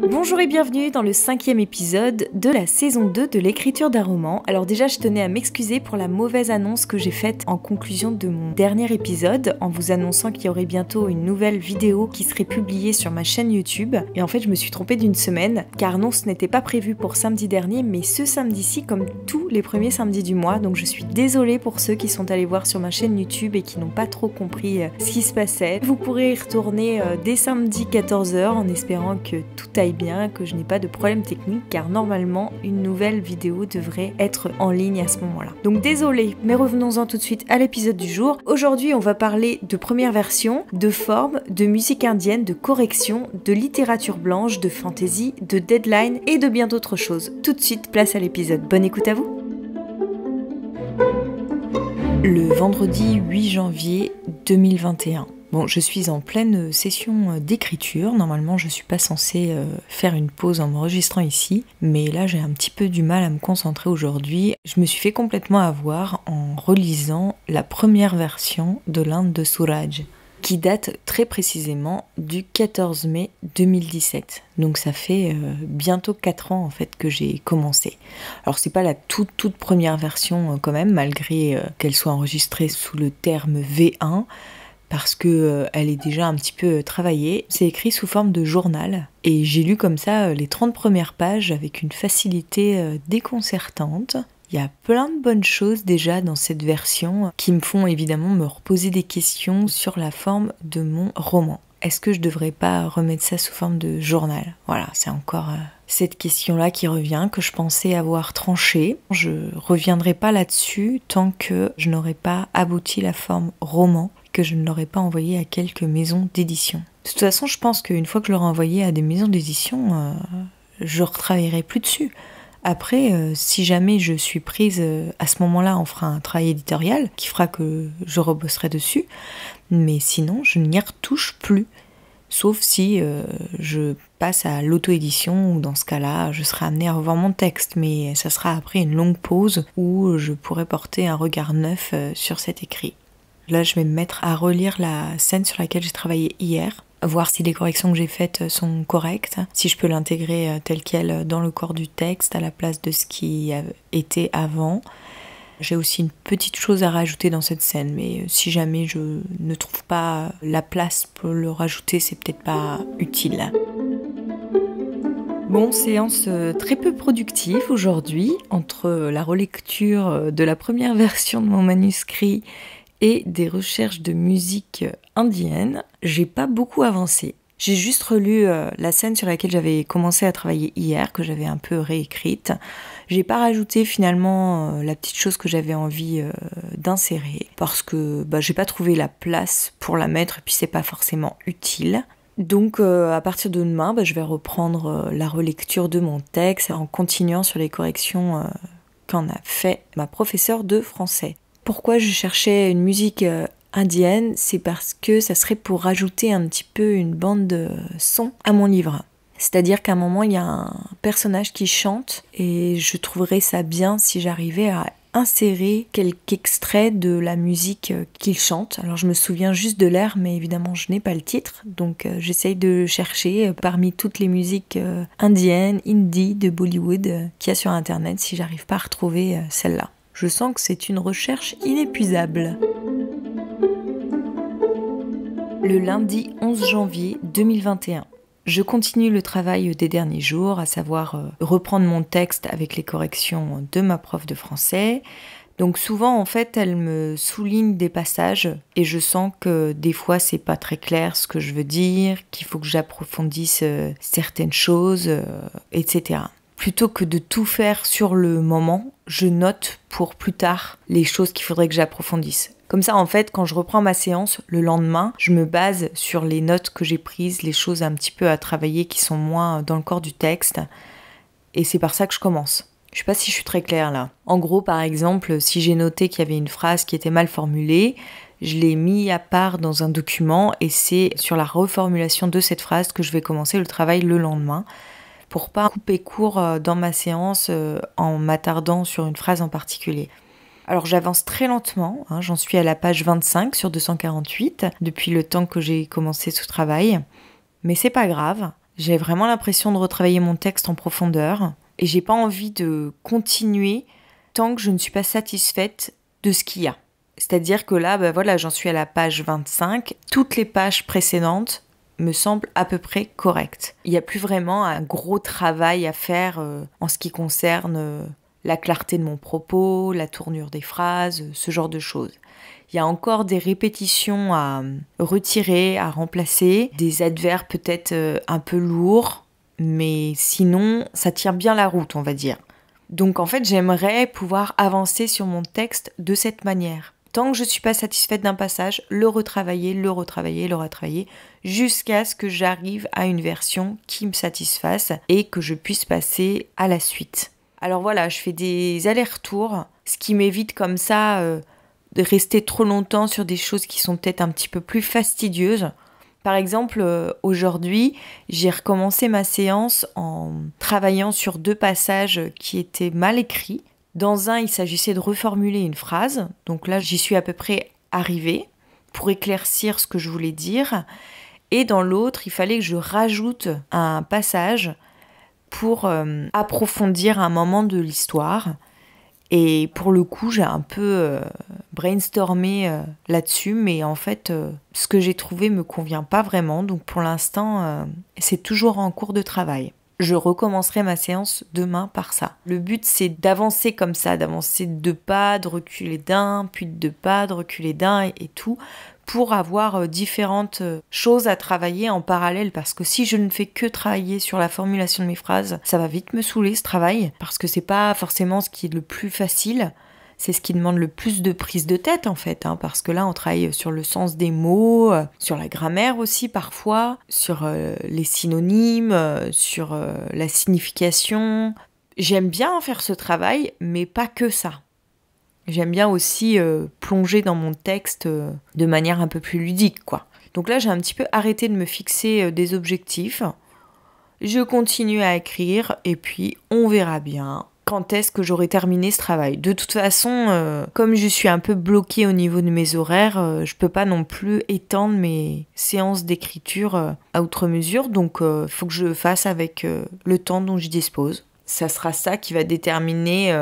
Bonjour et bienvenue dans le 5e épisode de la saison 2 de l'écriture d'un roman. Alors déjà, je tenais à m'excuser pour la mauvaise annonce que j'ai faite en conclusion de mon dernier épisode, en vous annonçant qu'il y aurait bientôt une nouvelle vidéo qui serait publiée sur ma chaîne YouTube. Et en fait, je me suis trompée d'une semaine, car non, ce n'était pas prévu pour samedi dernier, mais ce samedi-ci, comme tous les premiers samedis du mois. Donc je suis désolée pour ceux qui sont allés voir sur ma chaîne YouTube et qui n'ont pas trop compris ce qui se passait. Vous pourrez y retourner dès samedi 14h en espérant que tout aille bien, que je n'ai pas de problème technique, car normalement une nouvelle vidéo devrait être en ligne à ce moment-là. Donc désolé, mais revenons-en tout de suite à l'épisode du jour. Aujourd'hui, on va parler de première version, de forme, de musique indienne, de correction, de littérature blanche, de fantasy, de deadline et de bien d'autres choses. Tout de suite, place à l'épisode. Bonne écoute à vous. Le vendredi 8 janvier 2021. Bon, je suis en pleine session d'écriture. Normalement, je suis pas censée faire une pause en m'enregistrant ici, mais là, j'ai un petit peu du mal à me concentrer aujourd'hui. Je me suis fait complètement avoir en relisant la première version de l'Inde de Suraj, qui date très précisément du 14 mai 2017. Donc ça fait bientôt 4 ans en fait que j'ai commencé. Alors c'est pas la toute première version quand même, malgré qu'elle soit enregistrée sous le terme V1, parce que elle est déjà un petit peu travaillée. C'est écrit sous forme de journal, et j'ai lu comme ça les 30 premières pages avec une facilité déconcertante. Il y a plein de bonnes choses déjà dans cette version qui me font évidemment me reposer des questions sur la forme de mon roman. Est-ce que je devrais pas remettre ça sous forme de journal ? Voilà, c'est encore cette question-là qui revient, que je pensais avoir tranchée. Je reviendrai pas là-dessus tant que je n'aurai pas abouti la forme roman, que je ne l'aurais pas envoyé à quelques maisons d'édition. De toute façon, je pense qu'une fois que je l'aurai envoyé à des maisons d'édition, je ne retravaillerai plus dessus. Après, si jamais je suis prise, à ce moment-là, on fera un travail éditorial qui fera que je rebosserai dessus. Mais sinon, je n'y retouche plus. Sauf si je passe à l'auto-édition, ou dans ce cas-là, je serai amenée à revoir mon texte. Mais ça sera après une longue pause où je pourrai porter un regard neuf sur cet écrit. Là, je vais me mettre à relire la scène sur laquelle j'ai travaillé hier, voir si les corrections que j'ai faites sont correctes, si je peux l'intégrer tel quel dans le corps du texte à la place de ce qui était avant. J'ai aussi une petite chose à rajouter dans cette scène, mais si jamais je ne trouve pas la place pour le rajouter, c'est peut-être pas utile. Bon, séance très peu productive aujourd'hui, entre la relecture de la première version de mon manuscrit et des recherches de musique indienne. J'ai pas beaucoup avancé. J'ai juste relu la scène sur laquelle j'avais commencé à travailler hier, que j'avais un peu réécrite. J'ai pas rajouté finalement la petite chose que j'avais envie d'insérer, parce que j'ai pas trouvé la place pour la mettre, et puis c'est pas forcément utile. Donc à partir de demain, je vais reprendre la relecture de mon texte en continuant sur les corrections qu'en a fait ma professeure de français. Pourquoi je cherchais une musique indienne ? C'est parce que ça serait pour rajouter un petit peu une bande de son à mon livre. C'est-à-dire qu'à un moment, il y a un personnage qui chante, et je trouverais ça bien si j'arrivais à insérer quelques extraits de la musique qu'il chante. Alors je me souviens juste de l'air, mais évidemment je n'ai pas le titre, donc j'essaye de chercher parmi toutes les musiques indiennes, indie, de Bollywood qu'il y a sur internet, si j'arrive pas à retrouver celle-là. Je sens que c'est une recherche inépuisable. Le lundi 11 janvier 2021. Je continue le travail des derniers jours, à savoir reprendre mon texte avec les corrections de ma prof de français. Donc souvent, en fait, elle me souligne des passages et je sens que des fois, c'est pas très clair ce que je veux dire, qu'il faut que j'approfondisse certaines choses, etc. Plutôt que de tout faire sur le moment, je note pour plus tard les choses qu'il faudrait que j'approfondisse. Comme ça, en fait, quand je reprends ma séance le lendemain, je me base sur les notes que j'ai prises, les choses un petit peu à travailler qui sont moins dans le corps du texte. Et c'est par ça que je commence. Je sais pas si je suis très claire là. En gros, par exemple, si j'ai noté qu'il y avait une phrase qui était mal formulée, je l'ai mis à part dans un document et c'est sur la reformulation de cette phrase que je vais commencer le travail le lendemain, pour pas couper court dans ma séance en m'attardant sur une phrase en particulier. Alors j'avance très lentement, hein, j'en suis à la page 25 sur 248 depuis le temps que j'ai commencé ce travail. Mais c'est pas grave, j'ai vraiment l'impression de retravailler mon texte en profondeur et j'ai pas envie de continuer tant que je ne suis pas satisfaite de ce qu'il y a. C'est-à-dire que là, voilà, j'en suis à la page 25. Toutes les pages précédentes me semblent à peu près correctes. Il n'y a plus vraiment un gros travail à faire en ce qui concerne la clarté de mon propos, la tournure des phrases, ce genre de choses. Il y a encore des répétitions à retirer, à remplacer, des adverbes peut-être un peu lourds, mais sinon, ça tient bien la route, on va dire. Donc en fait, j'aimerais pouvoir avancer sur mon texte de cette manière. Tant que je ne suis pas satisfaite d'un passage, le retravailler, jusqu'à ce que j'arrive à une version qui me satisfasse et que je puisse passer à la suite. Alors voilà, je fais des allers-retours, ce qui m'évite comme ça de rester trop longtemps sur des choses qui sont peut-être un petit peu plus fastidieuses. Par exemple, aujourd'hui, j'ai recommencé ma séance en travaillant sur 2 passages qui étaient mal écrits. Dans un, il s'agissait de reformuler une phrase. Donc là, j'y suis à peu près arrivée pour éclaircir ce que je voulais dire. Et dans l'autre, il fallait que je rajoute un passage pour approfondir un moment de l'histoire. Et pour le coup, j'ai un peu brainstormé là-dessus, mais en fait, ce que j'ai trouvé me convient pas vraiment. Donc pour l'instant, c'est toujours en cours de travail. Je recommencerai ma séance demain par ça. Le but, c'est d'avancer comme ça, d'avancer de 2 pas, de reculer d'1, puis de 2 pas, de reculer d'1 et tout, pour avoir différentes choses à travailler en parallèle. Parce que si je ne fais que travailler sur la formulation de mes phrases, ça va vite me saouler ce travail, parce que c'est pas forcément ce qui est le plus facile. C'est ce qui demande le plus de prise de tête en fait, hein, parce que là on travaille sur le sens des mots, sur la grammaire aussi parfois, sur les synonymes, sur la signification. J'aime bien faire ce travail, mais pas que ça. J'aime bien aussi plonger dans mon texte de manière un peu plus ludique, quoi. Donc là j'ai un petit peu arrêté de me fixer des objectifs. Je continue à écrire et puis on verra bien quand est-ce que j'aurai terminé ce travail. De toute façon, comme je suis un peu bloquée au niveau de mes horaires, je peux pas non plus étendre mes séances d'écriture à outre mesure, donc faut que je le fasse avec le temps dont je dispose. Ça sera ça qui va déterminer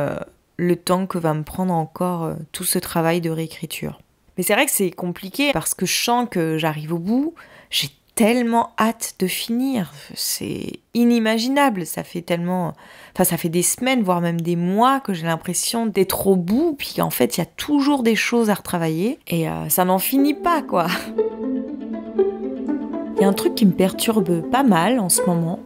le temps que va me prendre encore tout ce travail de réécriture. Mais c'est vrai que c'est compliqué parce que je sens que j'arrive au bout, j'ai tellement hâte de finir, c'est inimaginable, ça fait des semaines, voire même des mois que j'ai l'impression d'être au bout, puis en fait il y a toujours des choses à retravailler, et ça n'en finit pas quoi. Il y a un truc qui me perturbe pas mal en ce moment,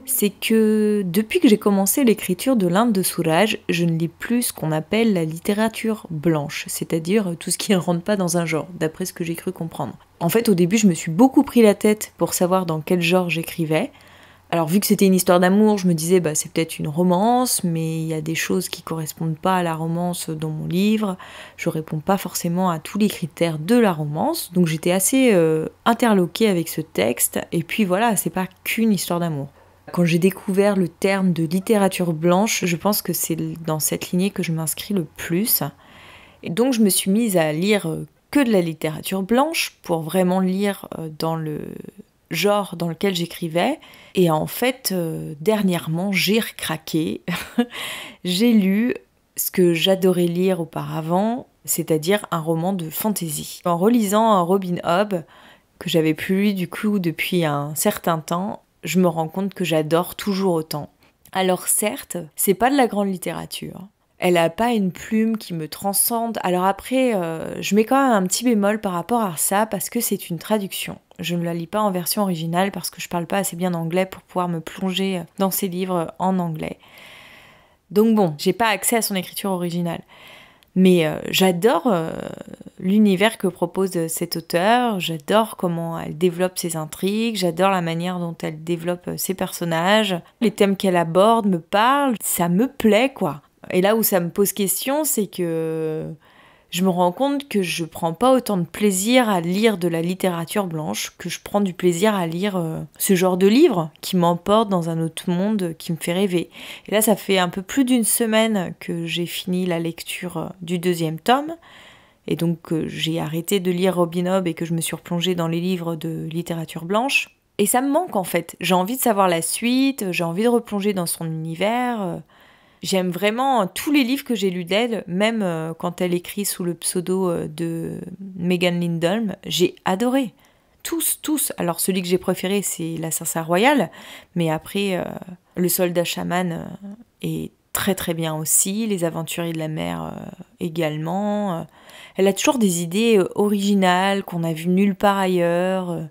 c'est que depuis que j'ai commencé l'écriture de l'Inde de Souraj, je ne lis plus ce qu'on appelle la littérature blanche, c'est-à-dire tout ce qui ne rentre pas dans un genre, d'après ce que j'ai cru comprendre. En fait, au début, je me suis beaucoup pris la tête pour savoir dans quel genre j'écrivais. Alors, vu que c'était une histoire d'amour, je me disais, c'est peut-être une romance, mais il y a des choses qui correspondent pas à la romance dans mon livre. Je réponds pas forcément à tous les critères de la romance, donc j'étais assez interloquée avec ce texte. Et puis voilà, c'est pas qu'une histoire d'amour. Quand j'ai découvert le terme de littérature blanche, je pense que c'est dans cette lignée que je m'inscris le plus. Et donc je me suis mise à lire que de la littérature blanche pour vraiment lire dans le genre dans lequel j'écrivais. Et en fait, dernièrement, j'ai recraqué. J'ai lu ce que j'adorais lire auparavant, c'est-à-dire un roman de fantasy. En relisant Robin Hobb, que j'avais plus lu du coup depuis un certain temps, je me rends compte que j'adore toujours autant. Alors certes, c'est pas de la grande littérature. Elle a pas une plume qui me transcende. Alors après, je mets quand même un petit bémol par rapport à ça parce que c'est une traduction. Je ne la lis pas en version originale parce que je parle pas assez bien anglais pour pouvoir me plonger dans ces livres en anglais. Donc bon, j'ai pas accès à son écriture originale. Mais j'adore l'univers que propose cet auteur, j'adore comment elle développe ses intrigues, j'adore la manière dont elle développe ses personnages. Les thèmes qu'elle aborde me parlent, ça me plaît quoi. Et là où ça me pose question, c'est que je me rends compte que je prends pas autant de plaisir à lire de la littérature blanche que je prends du plaisir à lire ce genre de livre qui m'emporte dans un autre monde, qui me fait rêver. Et là, ça fait un peu plus d'une semaine que j'ai fini la lecture du 2e tome. Et donc, j'ai arrêté de lire Robin Hobb et que je me suis replongée dans les livres de littérature blanche. Et ça me manque en fait. J'ai envie de savoir la suite, j'ai envie de replonger dans son univers. J'aime vraiment tous les livres que j'ai lus d'elle, même quand elle écrit sous le pseudo de Megan Lindholm. J'ai adoré. Tous. Alors celui que j'ai préféré, c'est L'Assassin Royal. Mais après, Le Soldat Chaman est très très bien aussi. Les Aventuriers de la Mer également. Elle a toujours des idées originales qu'on a vues nulle part ailleurs.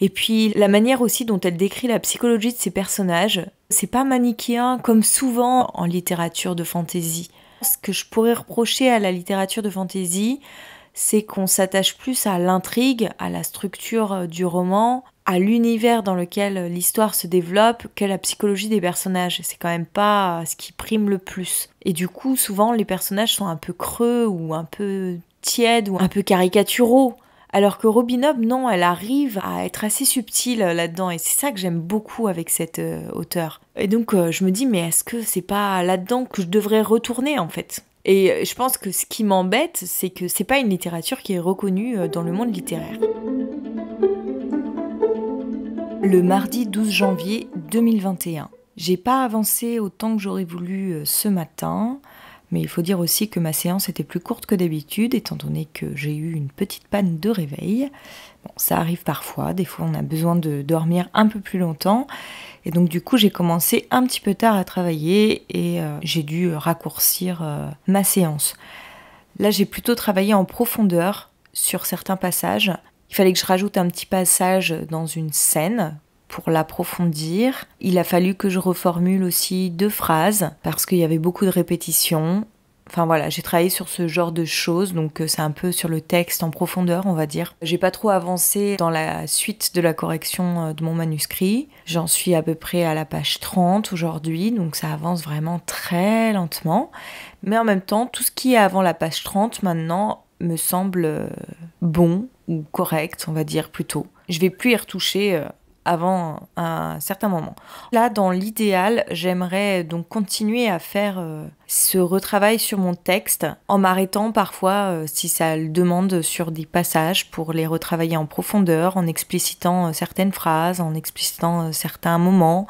Et puis la manière aussi dont elle décrit la psychologie de ses personnages, c'est pas manichéen comme souvent en littérature de fantasy. Ce que je pourrais reprocher à la littérature de fantasy, c'est qu'on s'attache plus à l'intrigue, à la structure du roman, à l'univers dans lequel l'histoire se développe, qu'à la psychologie des personnages. C'est quand même pas ce qui prime le plus. Et du coup, souvent les personnages sont un peu creux ou un peu tièdes ou un peu caricaturaux. Alors que Robin Hobb, non, elle arrive à être assez subtile là-dedans. Et c'est ça que j'aime beaucoup avec cette auteure. Et donc, je me dis, mais est-ce que c'est pas là-dedans que je devrais retourner, en fait ? Et je pense que ce qui m'embête, c'est que c'est pas une littérature qui est reconnue dans le monde littéraire. Le mardi 12 janvier 2021. J'ai pas avancé autant que j'aurais voulu ce matin. Mais il faut dire aussi que ma séance était plus courte que d'habitude, étant donné que j'ai eu une petite panne de réveil. Bon, ça arrive parfois, des fois on a besoin de dormir un peu plus longtemps. Et donc du coup j'ai commencé un petit peu tard à travailler et j'ai dû raccourcir ma séance. Là j'ai plutôt travaillé en profondeur sur certains passages. Il fallait que je rajoute un petit passage dans une scène pour l'approfondir. Il a fallu que je reformule aussi 2 phrases parce qu'il y avait beaucoup de répétitions. Enfin voilà, j'ai travaillé sur ce genre de choses, donc c'est un peu sur le texte en profondeur, on va dire. J'ai pas trop avancé dans la suite de la correction de mon manuscrit. J'en suis à peu près à la page 30 aujourd'hui, donc ça avance vraiment très lentement. Mais en même temps, tout ce qui est avant la page 30 maintenant me semble bon ou correct, on va dire plutôt. Je vais plus y retoucher avant un certain moment. Là, dans l'idéal, j'aimerais donc continuer à faire ce retravail sur mon texte en m'arrêtant parfois, si ça le demande, sur des passages pour les retravailler en profondeur, en explicitant certaines phrases, en explicitant certains moments.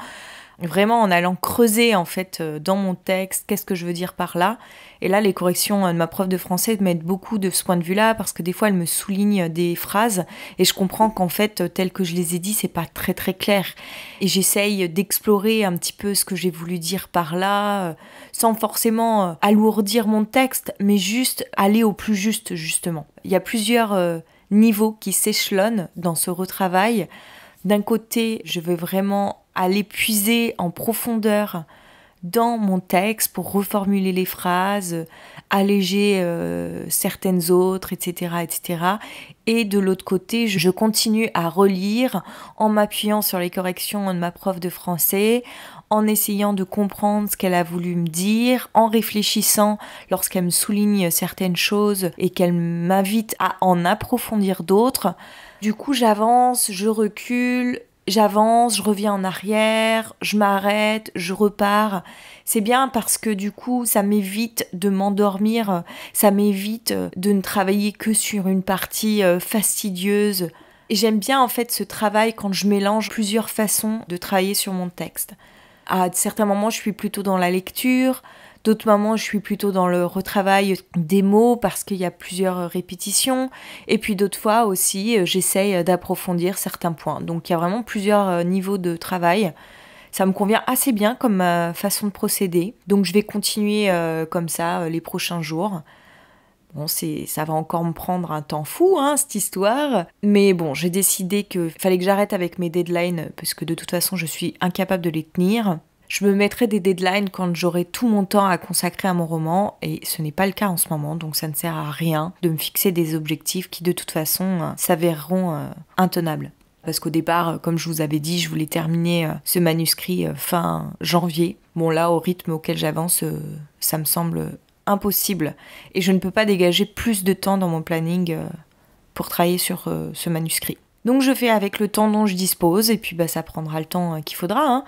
Vraiment en allant creuser en fait dans mon texte, qu'est-ce que je veux dire par là. Et là, les corrections de ma prof de français m'aident beaucoup de ce point de vue-là parce que des fois, elle me souligne des phrases et je comprends qu'en fait, tel que je les ai dit, c'est pas très très clair. Et j'essaye d'explorer un petit peu ce que j'ai voulu dire par là, sans forcément alourdir mon texte, mais juste aller au plus juste, justement. Il y a plusieurs niveaux qui s'échelonnent dans ce retravail. D'un côté, je veux vraiment aller puiser en profondeur dans mon texte pour reformuler les phrases, alléger certaines autres, etc., etc. Et de l'autre côté, je continue à relire en m'appuyant sur les corrections de ma prof de français, en essayant de comprendre ce qu'elle a voulu me dire, en réfléchissant lorsqu'elle me souligne certaines choses et qu'elle m'invite à en approfondir d'autres. Du coup, j'avance, je recule, j'avance, je reviens en arrière, je m'arrête, je repars. C'est bien parce que du coup, ça m'évite de m'endormir, ça m'évite de ne travailler que sur une partie fastidieuse. Et j'aime bien en fait ce travail quand je mélange plusieurs façons de travailler sur mon texte. À certains moments, je suis plutôt dans la lecture. D'autres moments, je suis plutôt dans le retravail des mots parce qu'il y a plusieurs répétitions. Et puis d'autres fois aussi, j'essaye d'approfondir certains points. Donc il y a vraiment plusieurs niveaux de travail. Ça me convient assez bien comme façon de procéder. Donc je vais continuer comme ça les prochains jours. Bon, ça va encore me prendre un temps fou, cette histoire. Mais bon, j'ai décidé qu'il fallait que j'arrête avec mes deadlines parce que de toute façon, je suis incapable de les tenir. Je me mettrai des deadlines quand j'aurai tout mon temps à consacrer à mon roman et ce n'est pas le cas en ce moment, donc ça ne sert à rien de me fixer des objectifs qui de toute façon s'avéreront intenables. Parce qu'au départ, comme je vous avais dit, je voulais terminer ce manuscrit fin janvier. Bon là, au rythme auquel j'avance, ça me semble impossible. Et je ne peux pas dégager plus de temps dans mon planning pour travailler sur ce manuscrit. Donc je fais avec le temps dont je dispose, et puis ça prendra le temps qu'il faudra, hein.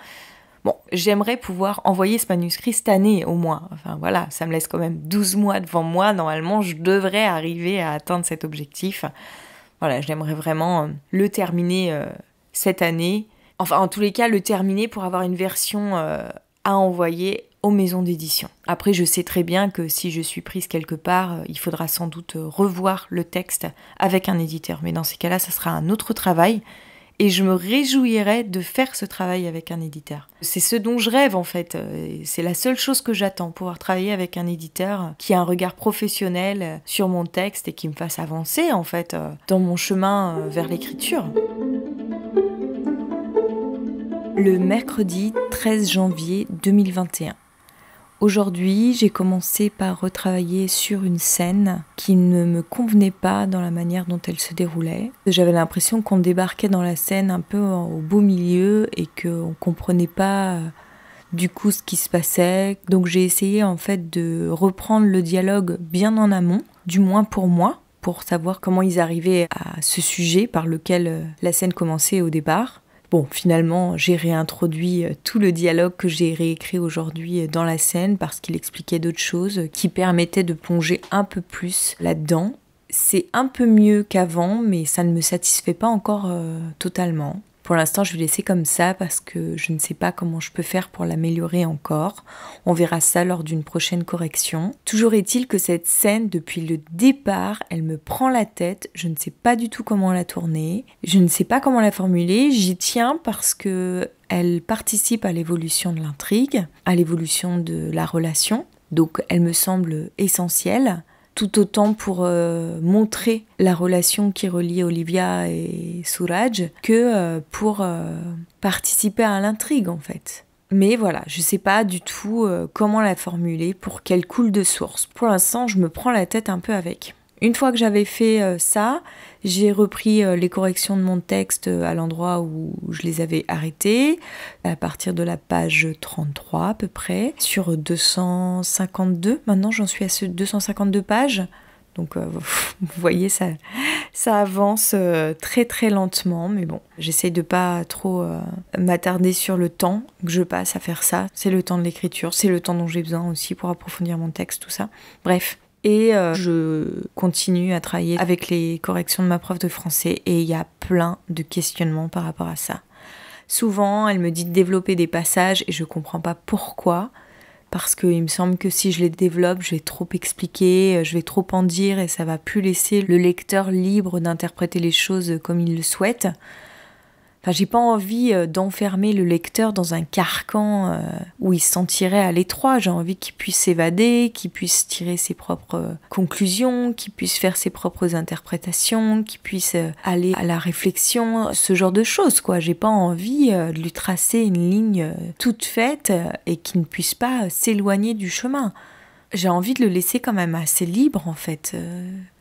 Bon, j'aimerais pouvoir envoyer ce manuscrit cette année au moins. Enfin voilà, ça me laisse quand même 12 mois devant moi. Normalement, je devrais arriver à atteindre cet objectif. Voilà, j'aimerais vraiment le terminer cette année. Enfin, en tous les cas, le terminer pour avoir une version à envoyer aux maisons d'édition. Après, je sais très bien que si je suis prise quelque part, il faudra sans doute revoir le texte avec un éditeur. Mais dans ces cas-là, ça sera un autre travail. Et je me réjouirais de faire ce travail avec un éditeur. C'est ce dont je rêve en fait. C'est la seule chose que j'attends, pouvoir travailler avec un éditeur qui a un regard professionnel sur mon texte et qui me fasse avancer en fait dans mon chemin vers l'écriture. Le mercredi 13 janvier 2021. Aujourd'hui, j'ai commencé par retravailler sur une scène qui ne me convenait pas dans la manière dont elle se déroulait. J'avais l'impression qu'on débarquait dans la scène un peu au beau milieu et qu'on ne comprenait pas du coup ce qui se passait. Donc j'ai essayé en fait de reprendre le dialogue bien en amont, du moins pour moi, pour savoir comment ils arrivaient à ce sujet par lequel la scène commençait au départ. Bon, finalement, j'ai réintroduit tout le dialogue que j'ai réécrit aujourd'hui dans la scène parce qu'il expliquait d'autres choses qui permettaient de plonger un peu plus là-dedans. C'est un peu mieux qu'avant, mais ça ne me satisfait pas encore totalement. Pour l'instant, je vais laisser comme ça parce que je ne sais pas comment je peux faire pour l'améliorer encore. On verra ça lors d'une prochaine correction. Toujours est-il que cette scène, depuis le départ, elle me prend la tête. Je ne sais pas du tout comment la tourner. Je ne sais pas comment la formuler. J'y tiens parce que elle participe à l'évolution de l'intrigue, à l'évolution de la relation. Donc, elle me semble essentielle. Tout autant pour montrer la relation qui relie Olivia et Suraj que pour participer à l'intrigue en fait. Mais voilà, je sais pas du tout comment la formuler pour qu'elle coule de source. Pour l'instant, je me prends la tête un peu avec. Une fois que j'avais fait ça, j'ai repris les corrections de mon texte à l'endroit où je les avais arrêtées, à partir de la page 33 à peu près, sur 252. Maintenant, j'en suis à ce 252 pages. Donc, vous voyez, ça avance très très lentement. Mais bon, j'essaye de pas trop m'attarder sur le temps que je passe à faire ça. C'est le temps de l'écriture, c'est le temps dont j'ai besoin aussi pour approfondir mon texte, tout ça. Bref. Et je continue à travailler avec les corrections de ma prof de français et il y a plein de questionnements par rapport à ça. Souvent, elle me dit de développer des passages et je comprends pas pourquoi. Parce qu'il me semble que si je les développe, je vais trop expliquer, je vais trop en dire et ça va plus laisser le lecteur libre d'interpréter les choses comme il le souhaite. Enfin, j'ai pas envie d'enfermer le lecteur dans un carcan où il se sentirait à l'étroit. J'ai envie qu'il puisse s'évader, qu'il puisse tirer ses propres conclusions, qu'il puisse faire ses propres interprétations, qu'il puisse aller à la réflexion, ce genre de choses, quoi. J'ai pas envie de lui tracer une ligne toute faite et qu'il ne puisse pas s'éloigner du chemin. J'ai envie de le laisser quand même assez libre en fait.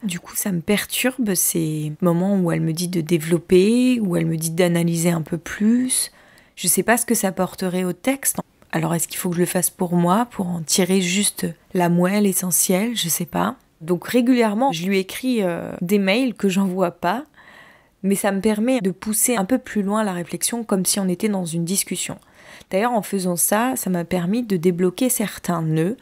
Du coup, ça me perturbe ces moments où elle me dit de développer, où elle me dit d'analyser un peu plus. Je sais pas ce que ça porterait au texte. Alors est-ce qu'il faut que je le fasse pour moi, pour en tirer juste la moelle essentielle? Je sais pas. Donc régulièrement, je lui écris des mails que j'envoie pas, mais ça me permet de pousser un peu plus loin la réflexion comme si on était dans une discussion. D'ailleurs, en faisant ça, ça m'a permis de débloquer certains nœuds.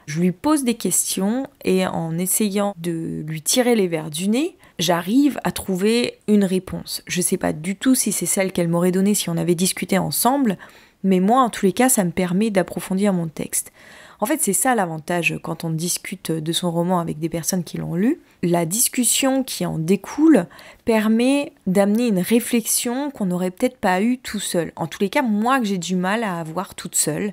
Je lui pose des questions et en essayant de lui tirer les vers du nez, j'arrive à trouver une réponse. Je ne sais pas du tout si c'est celle qu'elle m'aurait donnée si on avait discuté ensemble, mais moi, en tous les cas, ça me permet d'approfondir mon texte. En fait, c'est ça l'avantage quand on discute de son roman avec des personnes qui l'ont lu. La discussion qui en découle permet d'amener une réflexion qu'on n'aurait peut-être pas eue tout seul. En tous les cas, moi que j'ai du mal à avoir toute seule,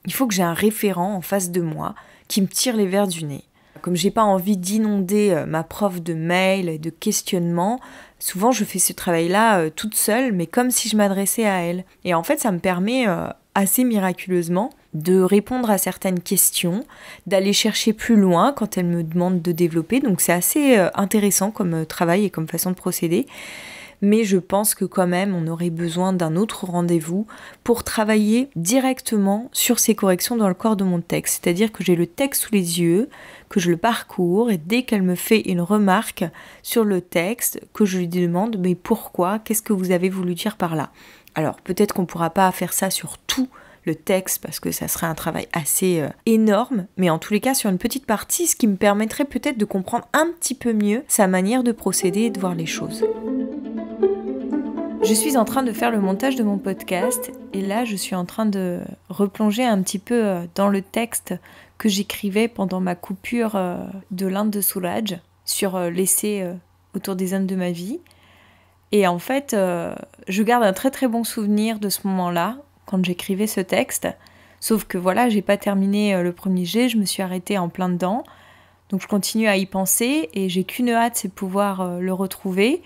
il faut que j'ai un référent en face de moi qui me tire les vers du nez. Comme j'ai pas envie d'inonder ma prof de mails et de questionnements, souvent je fais ce travail-là toute seule, mais comme si je m'adressais à elle. Et en fait, ça me permet assez miraculeusement de répondre à certaines questions, d'aller chercher plus loin quand elle me demande de développer. Donc c'est assez intéressant comme travail et comme façon de procéder. mais je pense que quand même on aurait besoin d'un autre rendez-vous pour travailler directement sur ces corrections dans le corps de mon texte. C'est-à-dire que j'ai le texte sous les yeux, que je le parcours et dès qu'elle me fait une remarque sur le texte, que je lui demande mais pourquoi, qu'est-ce que vous avez voulu dire par là ? Alors peut-être qu'on ne pourra pas faire ça sur tout le texte parce que ça serait un travail assez énorme, mais en tous les cas sur une petite partie, ce qui me permettrait peut-être de comprendre un petit peu mieux sa manière de procéder et de voir les choses. Je suis en train de faire le montage de mon podcast et là je suis en train de replonger un petit peu dans le texte que j'écrivais pendant ma coupure de l'Inde de Suraj sur l'essai autour des hommes de ma vie. Et en fait, je garde un très très bon souvenir de ce moment-là, quand j'écrivais ce texte. Sauf que voilà, j'ai pas terminé le premier jet, je me suis arrêtée en plein dedans. Donc je continue à y penser et j'ai qu'une hâte, c'est de pouvoir le retrouver.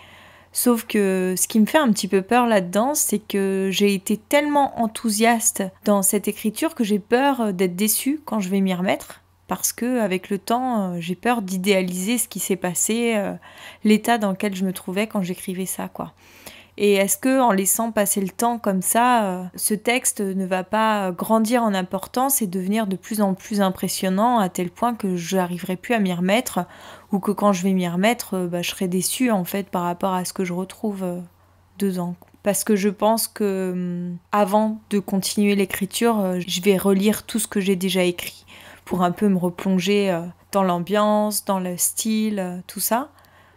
Sauf que ce qui me fait un petit peu peur là-dedans, c'est que j'ai été tellement enthousiaste dans cette écriture que j'ai peur d'être déçue quand je vais m'y remettre. Parce que avec le temps, j'ai peur d'idéaliser ce qui s'est passé, l'état dans lequel je me trouvais quand j'écrivais ça, quoi. Et est-ce que en laissant passer le temps comme ça, ce texte ne va pas grandir en importance et devenir de plus en plus impressionnant à tel point que je n'arriverai plus à m'y remettre ou que quand je vais m'y remettre, je serai déçue en fait par rapport à ce que je retrouve dedans. Parce que je pense que avant de continuer l'écriture, je vais relire tout ce que j'ai déjà écrit pour un peu me replonger dans l'ambiance, dans le style, tout ça.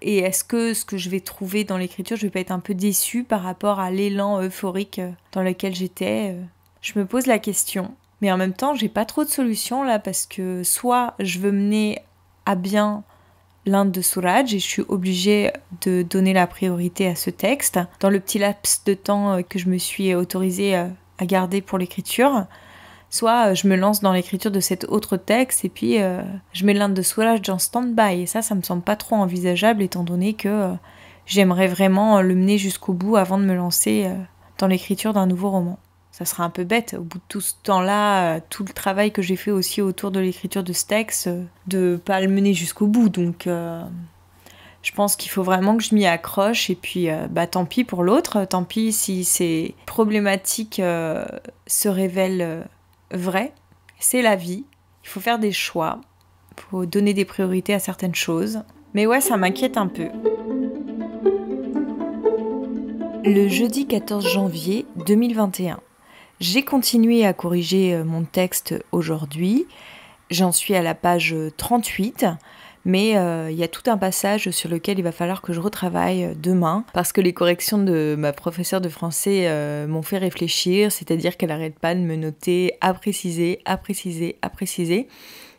Et est-ce que ce que je vais trouver dans l'écriture, je vais pas être un peu déçue par rapport à l'élan euphorique dans lequel j'étais ? Je me pose la question. Mais en même temps, j'ai pas trop de solutions là parce que soit je veux mener à bien l'Inde de Suraj et je suis obligée de donner la priorité à ce texte dans le petit laps de temps que je me suis autorisée à garder pour l'écriture. Soit je me lance dans l'écriture de cet autre texte et puis je mets l'Inde de Suraj en stand-by. Et ça me semble pas trop envisageable étant donné que j'aimerais vraiment le mener jusqu'au bout avant de me lancer dans l'écriture d'un nouveau roman. Ça serait un peu bête, au bout de tout ce temps-là, tout le travail que j'ai fait aussi autour de l'écriture de ce texte, de pas le mener jusqu'au bout. Donc je pense qu'il faut vraiment que je m'y accroche et puis tant pis pour l'autre, tant pis si ces problématiques se révèlent vraies. C'est la vie, il faut faire des choix, il faut donner des priorités à certaines choses. Mais ouais, ça m'inquiète un peu. Le jeudi 14 janvier 2021. J'ai continué à corriger mon texte aujourd'hui. J'en suis à la page 38, mais il y a tout un passage sur lequel il va falloir que je retravaille demain, parce que les corrections de ma professeure de français m'ont fait réfléchir, c'est-à-dire qu'elle n'arrête pas de me noter à préciser.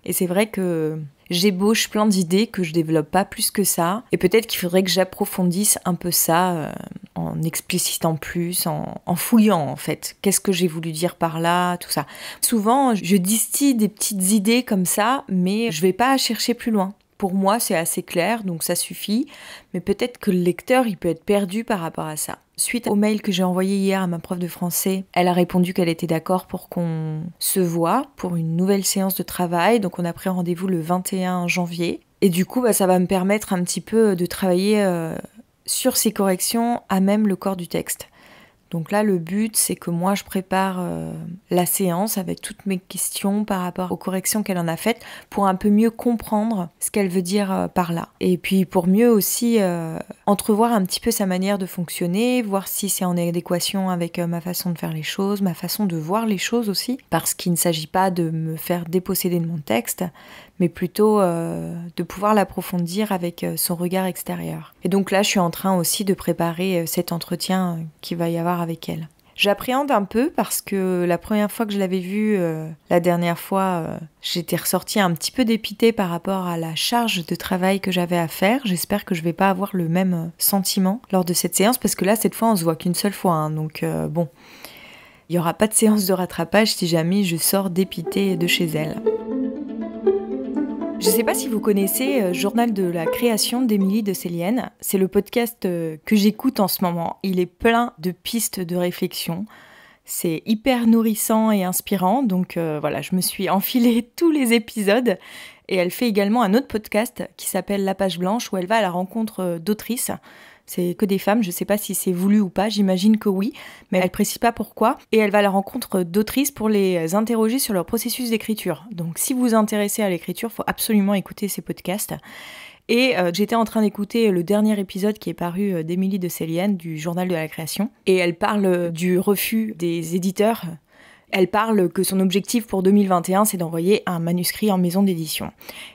Et c'est vrai que j'ébauche plein d'idées que je développe pas plus que ça. Et peut-être qu'il faudrait que j'approfondisse un peu ça en explicitant plus, en fouillant en fait. Qu'est-ce que j'ai voulu dire par là, tout ça. Souvent, je distille des petites idées comme ça, mais je vais pas chercher plus loin. Pour moi, c'est assez clair, donc ça suffit. Mais peut-être que le lecteur, il peut être perdu par rapport à ça. Suite au mail que j'ai envoyé hier à ma prof de français, elle a répondu qu'elle était d'accord pour qu'on se voit pour une nouvelle séance de travail. Donc on a pris rendez-vous le 21 janvier. Et du coup, ça va me permettre un petit peu de travailler sur ces corrections à même le corps du texte. Donc là, le but, c'est que moi, je prépare la séance avec toutes mes questions par rapport aux corrections qu'elle en a faites pour un peu mieux comprendre ce qu'elle veut dire par là. Et puis pour mieux aussi entrevoir un petit peu sa manière de fonctionner, voir si c'est en adéquation avec ma façon de faire les choses, ma façon de voir les choses aussi, parce qu'il ne s'agit pas de me faire déposséder de mon texte, mais plutôt de pouvoir l'approfondir avec son regard extérieur. Et donc là, je suis en train aussi de préparer cet entretien qu'il va y avoir avec elle. J'appréhende un peu parce que la première fois que je l'avais vue, la dernière fois, j'étais ressortie un petit peu dépitée par rapport à la charge de travail que j'avais à faire. J'espère que je vais pas avoir le même sentiment lors de cette séance, parce que là, cette fois, on se voit qu'une seule fois, hein, donc bon, il n'y aura pas de séance de rattrapage si jamais je sors dépitée de chez elle. Je ne sais pas si vous connaissez Journal de la création d'Émilie de Sélienne. C'est le podcast que j'écoute en ce moment. Il est plein de pistes de réflexion. C'est hyper nourrissant et inspirant. Donc voilà, je me suis enfilé tous les épisodes. Et elle fait également un autre podcast qui s'appelle La Page Blanche, où elle va à la rencontre d'autrices. C'est que des femmes, je sais pas si c'est voulu ou pas, j'imagine que oui, mais elle précise pas pourquoi. Et elle va à la rencontre d'autrices pour les interroger sur leur processus d'écriture. Donc si vous vous intéressez à l'écriture, faut absolument écouter ces podcasts. Et j'étais en train d'écouter le dernier épisode qui est paru d'Émilie de Célienne du Journal de la Création. Et elle parle du refus des éditeurs. Elle parle que son objectif pour 2021, c'est d'envoyer un manuscrit en maison d'édition.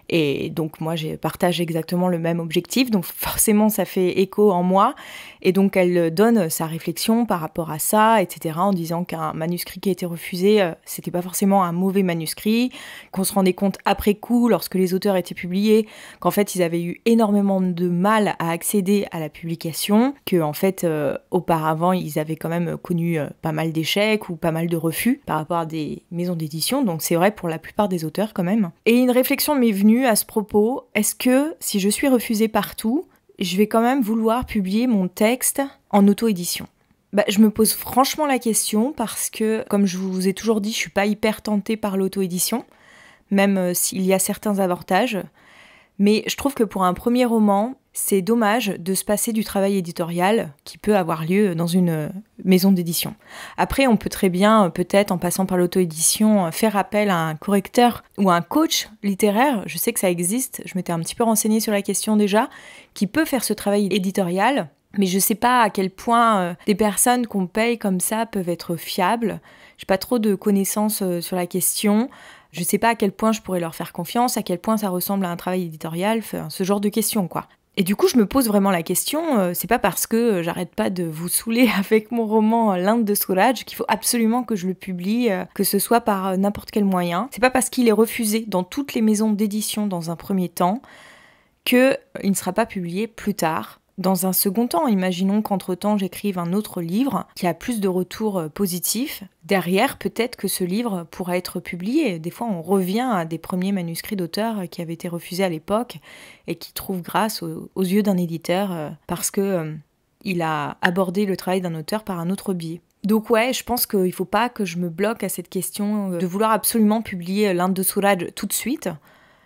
Et donc moi, je partage exactement le même objectif, donc forcément ça fait écho en moi. Et donc elle donne sa réflexion par rapport à ça, etc., en disant qu'un manuscrit qui a été refusé, c'était pas forcément un mauvais manuscrit, qu'on se rendait compte après coup, lorsque les auteurs étaient publiés, qu'en fait ils avaient eu énormément de mal à accéder à la publication, que en fait auparavant ils avaient quand même connu pas mal d'échecs ou pas mal de refus par rapport à des maisons d'édition, donc c'est vrai pour la plupart des auteurs quand même. Et une réflexion m'est venue à ce propos, est-ce que si je suis refusée partout, je vais quand même vouloir publier mon texte en auto-édition ? Je me pose franchement la question parce que, comme je vous ai toujours dit, je suis pas hyper tentée par l'auto-édition, même s'il y a certains avantages. Mais je trouve que pour un premier roman, c'est dommage de se passer du travail éditorial qui peut avoir lieu dans une maison d'édition. Après, on peut très bien, peut-être en passant par l'auto-édition, faire appel à un correcteur ou à un coach littéraire. Je sais que ça existe, je m'étais un petit peu renseignée sur la question déjà, qui peut faire ce travail éditorial. Mais je sais pas à quel point des personnes qu'on paye comme ça peuvent être fiables. J'ai pas trop de connaissances sur la question. Je sais pas à quel point je pourrais leur faire confiance, à quel point ça ressemble à un travail éditorial, ce genre de questions, quoi. Et du coup, je me pose vraiment la question, c'est pas parce que j'arrête pas de vous saouler avec mon roman L'Inde de Suraj qu'il faut absolument que je le publie, que ce soit par n'importe quel moyen. C'est pas parce qu'il est refusé dans toutes les maisons d'édition dans un premier temps qu'il ne sera pas publié plus tard. Dans un second temps, imaginons qu'entre-temps j'écrive un autre livre qui a plus de retours positifs. Derrière, peut-être que ce livre pourra être publié. Des fois, on revient à des premiers manuscrits d'auteurs qui avaient été refusés à l'époque et qui trouvent grâce aux yeux d'un éditeur parce que il a abordé le travail d'un auteur par un autre biais. Donc ouais, je pense qu'il ne faut pas que je me bloque à cette question de vouloir absolument publier L'Inde de Suraj tout de suite.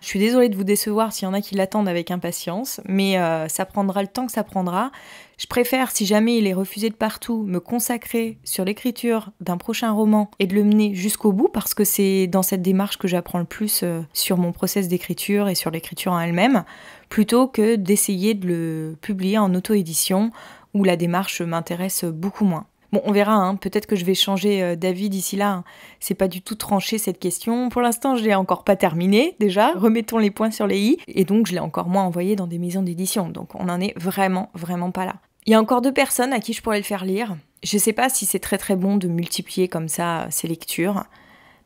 Je suis désolée de vous décevoir s'il y en a qui l'attendent avec impatience, mais ça prendra le temps que ça prendra. Je préfère, si jamais il est refusé de partout, me consacrer sur l'écriture d'un prochain roman et de le mener jusqu'au bout, parce que c'est dans cette démarche que j'apprends le plus sur mon process d'écriture et sur l'écriture en elle-même, plutôt que d'essayer de le publier en auto-édition, où la démarche m'intéresse beaucoup moins. Bon, on verra, hein. Peut-être que je vais changer d'avis d'ici là. Hein. C'est pas du tout tranché cette question. Pour l'instant, je l'ai encore pas terminée, déjà. Remettons les points sur les i. Et donc, je l'ai encore moins envoyé dans des maisons d'édition. Donc, on en est vraiment, vraiment pas là. Il y a encore 2 personnes à qui je pourrais le faire lire. Je sais pas si c'est très très bon de multiplier comme ça ces lectures.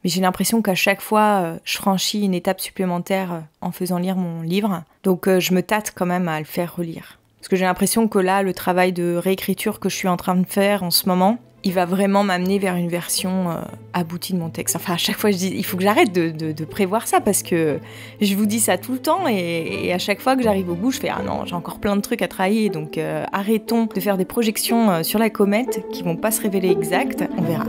Mais j'ai l'impression qu'à chaque fois, je franchis une étape supplémentaire en faisant lire mon livre. Donc, je me tâte quand même à le faire relire. Parce que j'ai l'impression que là, le travail de réécriture que je suis en train de faire en ce moment, il va vraiment m'amener vers une version aboutie de mon texte. Enfin, à chaque fois, je dis, il faut que j'arrête de prévoir ça, parce que je vous dis ça tout le temps, et à chaque fois que j'arrive au bout, je fais « Ah non, j'ai encore plein de trucs à travailler, donc arrêtons de faire des projections sur la comète qui vont pas se révéler exactes, on verra ».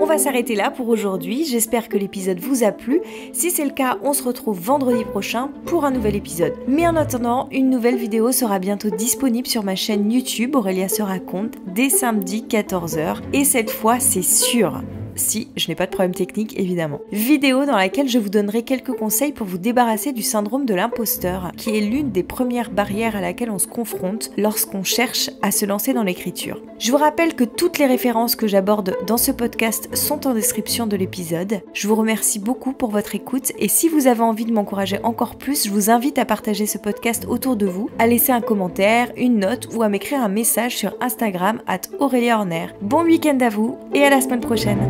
On va s'arrêter là pour aujourd'hui, j'espère que l'épisode vous a plu. Si c'est le cas, on se retrouve vendredi prochain pour un nouvel épisode. Mais en attendant, une nouvelle vidéo sera bientôt disponible sur ma chaîne YouTube Aurélia se raconte dès samedi 14h. Et cette fois, c'est sûr. Si je n'ai pas de problème technique, évidemment. Vidéo dans laquelle je vous donnerai quelques conseils pour vous débarrasser du syndrome de l'imposteur, qui est l'une des premières barrières à laquelle on se confronte lorsqu'on cherche à se lancer dans l'écriture. Je vous rappelle que toutes les références que j'aborde dans ce podcast sont en description de l'épisode. Je vous remercie beaucoup pour votre écoute, et si vous avez envie de m'encourager encore plus, je vous invite à partager ce podcast autour de vous, à laisser un commentaire, une note ou à m'écrire un message sur Instagram @AuréliaHorner. Bon week-end à vous et à la semaine prochaine.